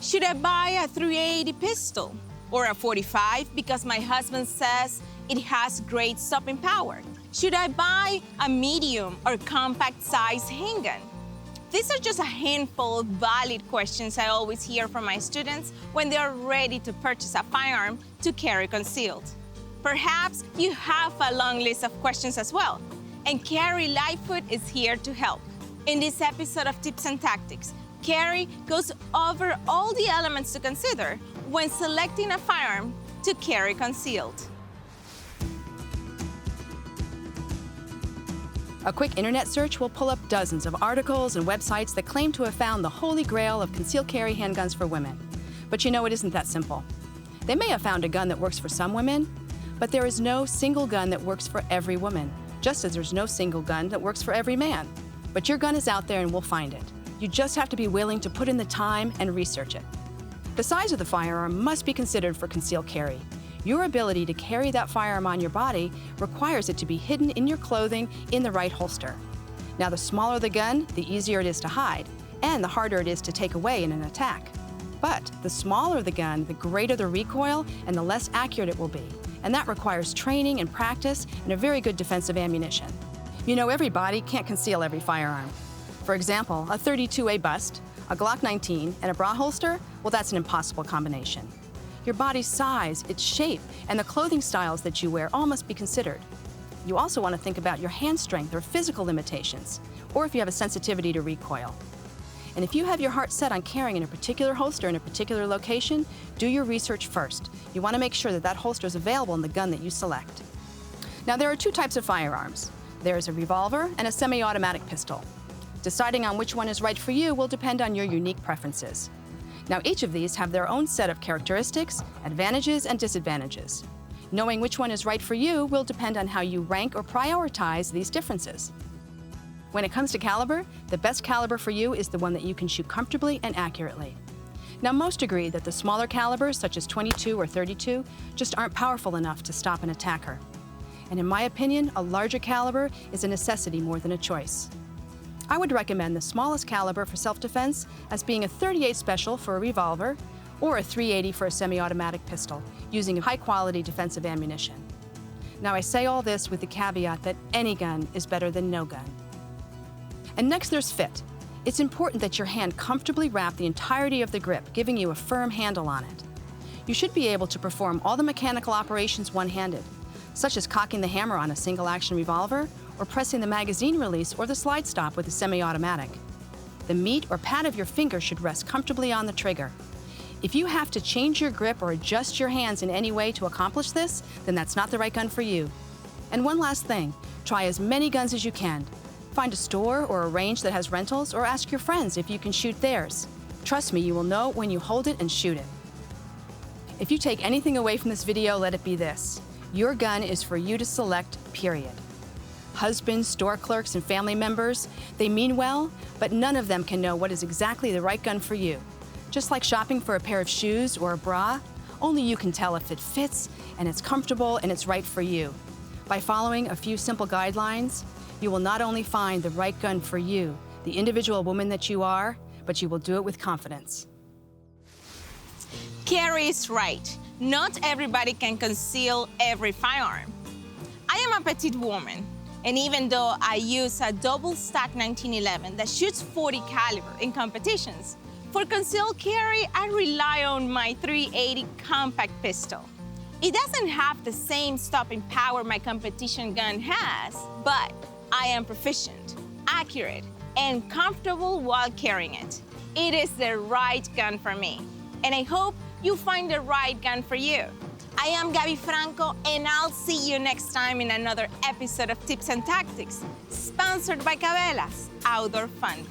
Should I buy a 380 pistol or a 45 because my husband says it has great stopping power? Should I buy a medium or compact size handgun? These are just a handful of valid questions I always hear from my students when they are ready to purchase a firearm to carry concealed. Perhaps you have a long list of questions as well, and Carrie Lightfoot is here to help. In this episode of Tips and Tactics, Carrie goes over all the elements to consider when selecting a firearm to carry concealed. A quick internet search will pull up dozens of articles and websites that claim to have found the holy grail of concealed carry handguns for women. But you know, it isn't that simple. They may have found a gun that works for some women, but there is no single gun that works for every woman, just as there's no single gun that works for every man. But your gun is out there and we'll find it. You just have to be willing to put in the time and research it. The size of the firearm must be considered for concealed carry. Your ability to carry that firearm on your body requires it to be hidden in your clothing in the right holster. Now, the smaller the gun, the easier it is to hide, and the harder it is to take away in an attack. But the smaller the gun, the greater the recoil and the less accurate it will be. And that requires training and practice and a very good defensive ammunition. You know, every body can't conceal every firearm. For example, a 32A bust, a Glock 19, and a bra holster, well, that's an impossible combination. Your body's size, its shape, and the clothing styles that you wear all must be considered. You also want to think about your hand strength or physical limitations, or if you have a sensitivity to recoil. And if you have your heart set on carrying in a particular holster in a particular location, do your research first. You want to make sure that that holster is available in the gun that you select. Now, there are two types of firearms. There is a revolver and a semi-automatic pistol. Deciding on which one is right for you will depend on your unique preferences. Now, each of these have their own set of characteristics, advantages, and disadvantages. Knowing which one is right for you will depend on how you rank or prioritize these differences. When it comes to caliber, the best caliber for you is the one that you can shoot comfortably and accurately. Now, most agree that the smaller calibers, such as 22 or 32, just aren't powerful enough to stop an attacker. And in my opinion, a larger caliber is a necessity more than a choice. I would recommend the smallest caliber for self-defense as being a 38 Special for a revolver or a 380 for a semi-automatic pistol, using high-quality defensive ammunition. Now, I say all this with the caveat that any gun is better than no gun. And next, there's fit. It's important that your hand comfortably wrap the entirety of the grip, giving you a firm handle on it. You should be able to perform all the mechanical operations one-handed, such as cocking the hammer on a single-action revolver or pressing the magazine release or the slide stop with a semi-automatic. The meat or pad of your finger should rest comfortably on the trigger. If you have to change your grip or adjust your hands in any way to accomplish this, then that's not the right gun for you. And one last thing, try as many guns as you can. Find a store or a range that has rentals, or ask your friends if you can shoot theirs. Trust me, you will know when you hold it and shoot it. If you take anything away from this video, let it be this: your gun is for you to select, period. Husbands, store clerks, and family members, they mean well, but none of them can know what is exactly the right gun for you. Just like shopping for a pair of shoes or a bra, only you can tell if it fits and it's comfortable and it's right for you. By following a few simple guidelines, you will not only find the right gun for you, the individual woman that you are, but you will do it with confidence. Carrie is right. Not everybody can conceal every firearm. I am a petite woman, and even though I use a double-stack 1911 that shoots 40 caliber in competitions, for concealed carry, I rely on my 380 compact pistol. It doesn't have the same stopping power my competition gun has, but I am proficient, accurate, and comfortable while carrying it. It is the right gun for me, and I hope you find the right gun for you. I am Gabby Franco, and I'll see you next time in another episode of Tips and Tactics, sponsored by Cabela's Outdoor Fund.